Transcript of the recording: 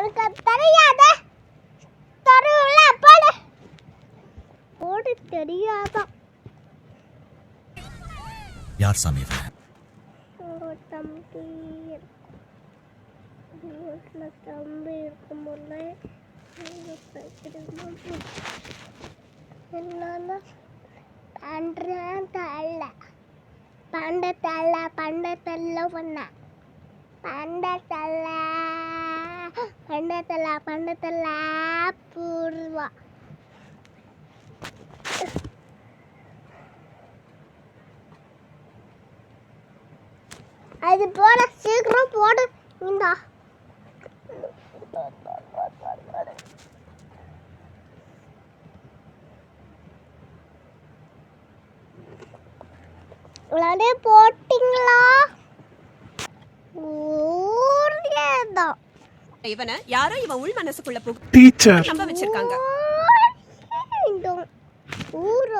உனக்கு தெரியாத தருவில போடு போடு தெரியாதா யார் சாமி இவன்? தம்பி வீட்டில் தம்பி இருக்கும்போது என்னன்னா பண்டத்தல்ல பண்ண பண்டத்தல்ல பூர்வா அது போட சீக்கிரம் போடு இந்தா உடனே போட்டிங்களா ஊர்லேதான் இவனை யாரோ இவன் உள் மனசுக்குள்ள டீச்சர் நம்ப வச்சிருக்காங்க. ஊர்